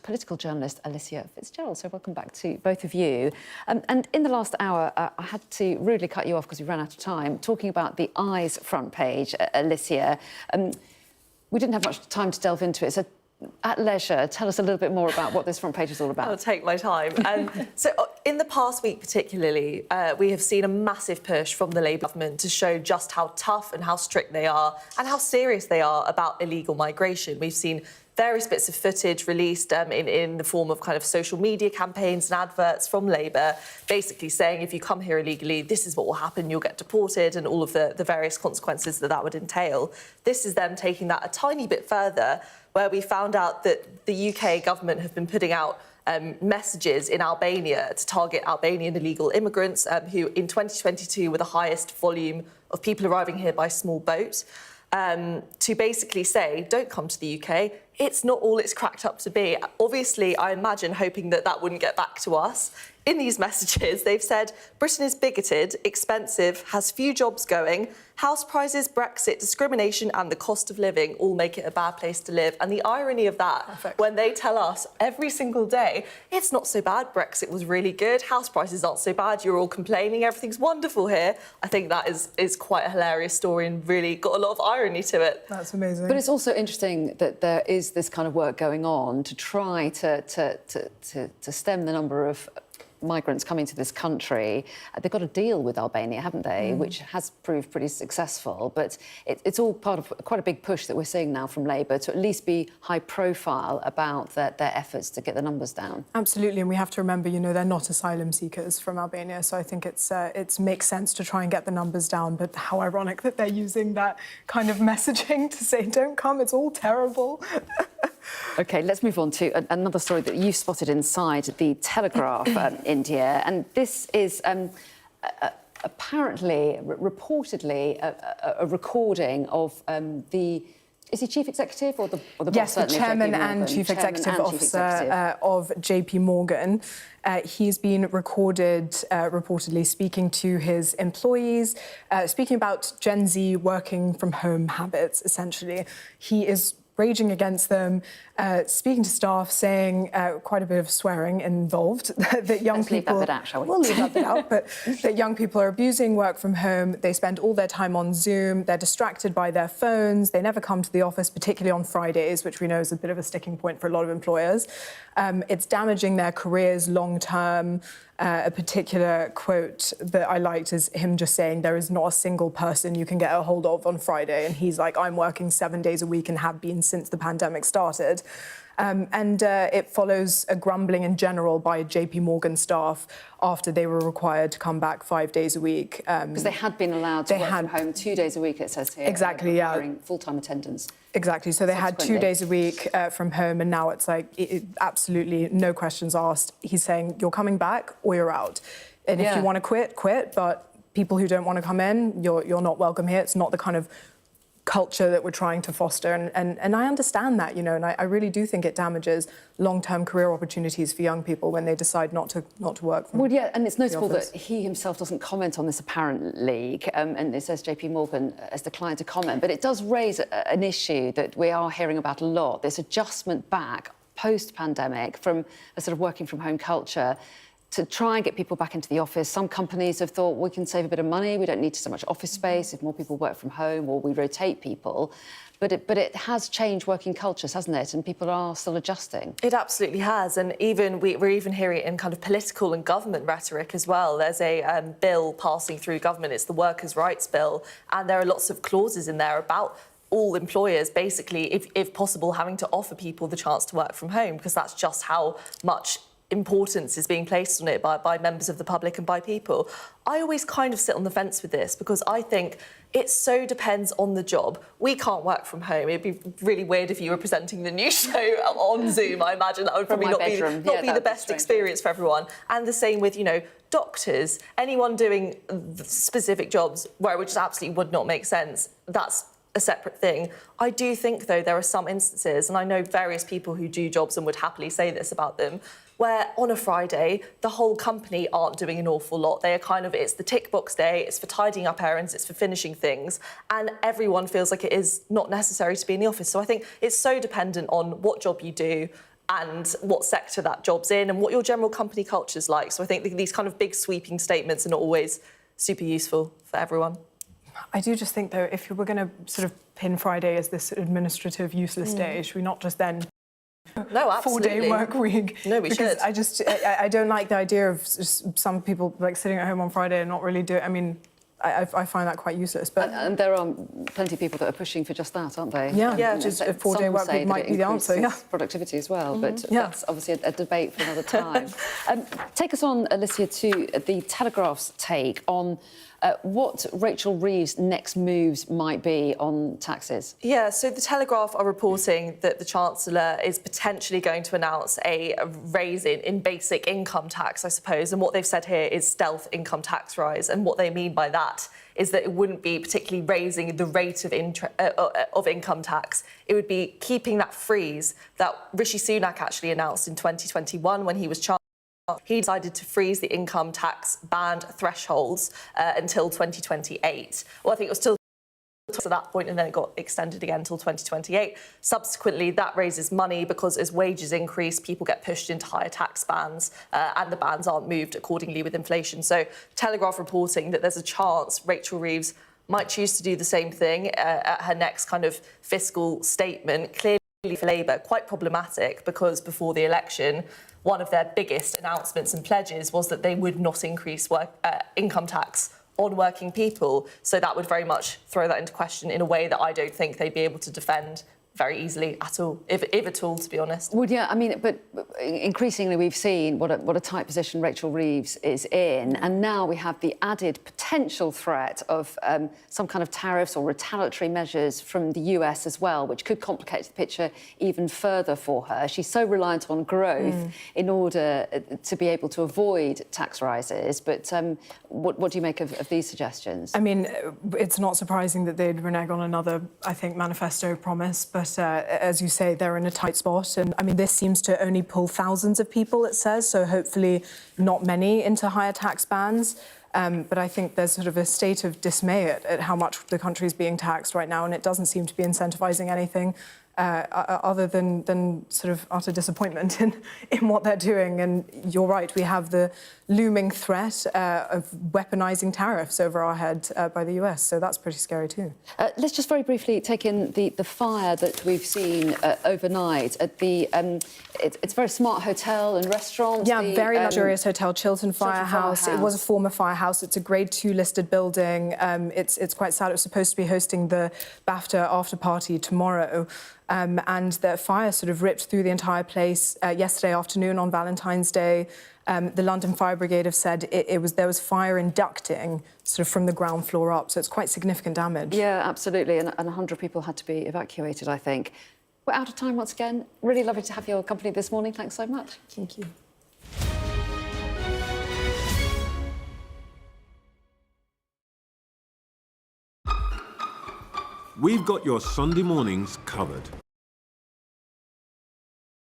political journalist Alicia Fitzgerald. So welcome back to both of you. And in the last hour, I had to rudely cut you off because we ran out of time, talking about the Eyes front page, Alicia. We didn't have much time to delve into it, so at leisure, tell us a little bit more about what this front page is all about. I'll take my time. So in the past week particularly, we have seen a massive push from the Labour government to show just how tough and how strict they are and how serious they are about illegal migration. We've seen various bits of footage released in the form of kind of social media campaigns and adverts from Labour, basically saying if you come here illegally, this is what will happen, you'll get deported, and all of the various consequences that would entail. This is them taking that a tiny bit further, where we found out that the UK government have been putting out messages in Albania to target Albanian illegal immigrants who in 2022 were the highest volume of people arriving here by small boat, to basically say, don't come to the UK, it's not all it's cracked up to be. Obviously, I imagine hoping that that wouldn't get back to us. In these messages, they've said Britain is bigoted, expensive, has few jobs going, house prices, Brexit, discrimination and the cost of living all make it a bad place to live. And the irony of that, when they tell us every single day, it's not so bad, Brexit was really good, house prices aren't so bad, you're all complaining, everything's wonderful here. I think that is quite a hilarious story and really got a lot of irony to it. That's amazing. But it's also interesting that there is this kind of work going on to try to stem the number of migrants coming to this country. They've got a deal with Albania, haven't they, which has proved pretty successful. But it's all part of quite a big push that we're seeing now from Labour to at least be high profile about their efforts to get the numbers down. Absolutely, and we have to remember, you know, they're not asylum seekers from Albania, so I think it makes sense to try and get the numbers down, but how ironic that they're using that kind of messaging to say, don't come, it's all terrible. OK, let's move on to another story that you've spotted inside the Telegraph, India. And this is apparently, reportedly, a recording of the... Is he chief executive or the boss? Yes, the chairman and chief executive officer of JP Morgan. He's been recorded reportedly speaking to his employees, speaking about Gen Z working from home habits, essentially. He is raging against them, speaking to staff, saying quite a bit of swearing involved, that young people... Leave that bit out, shall we? We'll leave that bit out, but that young people are abusing work from home, they spend all their time on Zoom, they're distracted by their phones, they never come to the office, particularly on Fridays, which we know is a bit of a sticking point for a lot of employers. It's damaging their careers long-term. A particular quote that I liked is him just saying, there is not a single person you can get a hold of on Friday. And he's like, I'm working 7 days a week and have been since the pandemic started. It follows a grumbling in general by JP Morgan staff after they were required to come back 5 days a week. Because they had been allowed to work from home 2 days a week, it says here. Exactly, yeah. Full-time attendance. Exactly, so they had 2 days a week from home, and now it's like absolutely no questions asked. He's saying, you're coming back or you're out. And if you want to quit, quit, but people who don't want to come in, you're not welcome here. It's not the kind of culture that we're trying to foster, and I understand that, you know, and I really do think it damages long-term career opportunities for young people when they decide not to work from Well, yeah, and it's notable that he himself doesn't comment on this apparent leak, and it says JP Morgan has declined to comment, but it does raise an issue that we are hearing about a lot, this adjustment back post-pandemic from a sort of working from home culture to try and get people back into the office. Some companies have thought we can save a bit of money, we don't need so much office space if more people work from home or we rotate people. But it has changed working cultures, hasn't it? And people are still adjusting. It absolutely has, and even we're even hearing it in kind of political and government rhetoric as well. There's a bill passing through government, it's the Workers' Rights Bill, and there are lots of clauses in there about all employers basically, if possible, having to offer people the chance to work from home, because that's just how much importance is being placed on it by members of the public and by people. I always kind of sit on the fence with this because I think it so depends on the job. We can't work from home. It'd be really weird if you were presenting the news show on Zoom. I imagine that would probably not be the best experience for everyone. And the same with, you know, doctors, anyone doing specific jobs where it just absolutely would not make sense. That's a separate thing. I do think, though, there are some instances, and I know various people who do jobs and would happily say this about them, where on a Friday, the whole company aren't doing an awful lot. They are kind of, it's the tick box day, it's for tidying up errands, it's for finishing things, and everyone feels like it is not necessary to be in the office. So I think it's so dependent on what job you do, and what sector that job's in and what your general company culture's like. So I think these kind of big sweeping statements are not always super useful for everyone. I do just think, though, if we're going to sort of pin Friday as this administrative useless day, should we not just then No, absolutely. 4-day work week? No, we because should. I don't like the idea of just some people like sitting at home on Friday and not really do. I mean, I find that quite useless. But And there are plenty of people that are pushing for just that, aren't they? Yeah, Yeah, just a Some 4-day work say week that might it be the answer. Yeah. increases productivity as well, but Yeah. that's obviously a debate for another time. Take us on, Alicia, to the Telegraph's take on what Rachel Reeves' next moves might be on taxes. Yeah, so the Telegraph are reporting that the Chancellor is potentially going to announce a raise in basic income tax, I suppose. And what they've said here is stealth income tax rise. And what they mean by that is that it wouldn't be particularly raising the rate of income tax. It would be keeping that freeze that Rishi Sunak actually announced in 2021 when he was Chancellor. He decided to freeze the income tax band thresholds until 2028. Well, I think it was still to that point, and then it got extended again until 2028. Subsequently, that raises money because as wages increase, people get pushed into higher tax bands, and the bands aren't moved accordingly with inflation. So, Telegraph reporting that there's a chance Rachel Reeves might choose to do the same thing at her next kind of fiscal statement. Clearly for Labour, quite problematic because before the election, one of their biggest announcements and pledges was that they would not increase income tax on working people. So that would very much throw that into question in a way that I don't think they'd be able to defend very easily at all, if at all, to be honest. Well, yeah, I mean, but increasingly we've seen what a tight position Rachel Reeves is in, and now we have the added potential threat of some kind of tariffs or retaliatory measures from the US as well, which could complicate the picture even further for her. She's so reliant on growth in order to be able to avoid tax rises. But what do you make of these suggestions? I mean, it's not surprising that they'd renege on another, I think, manifesto promise. But as you say, they're in a tight spot. And I mean, this seems to only pull thousands of people, it says, so hopefully not many into higher tax bands. But I think there's sort of a state of dismay at how much the country is being taxed right now, and it doesn't seem to be incentivising anything other than sort of utter disappointment in what they're doing. And you're right, we have the looming threat of weaponising tariffs over our head by the US, so that's pretty scary too. Let's just very briefly take in the fire that we've seen overnight at the it's a very smart hotel and restaurant. Yeah, very luxurious hotel, Chiltern Firehouse. It was a former firehouse. It's a Grade 2 listed building. It's quite sad. It was supposed to be hosting the BAFTA after party tomorrow. And the fire sort of ripped through the entire place yesterday afternoon on Valentine's Day. The London Fire Brigade have said there was fire inducting sort of from the ground floor up, so it's quite significant damage. Yeah, absolutely, and 100 people had to be evacuated, I think. We're out of time once again. Really lovely to have your company this morning. Thanks so much. Thank you. We've got your Sunday mornings covered.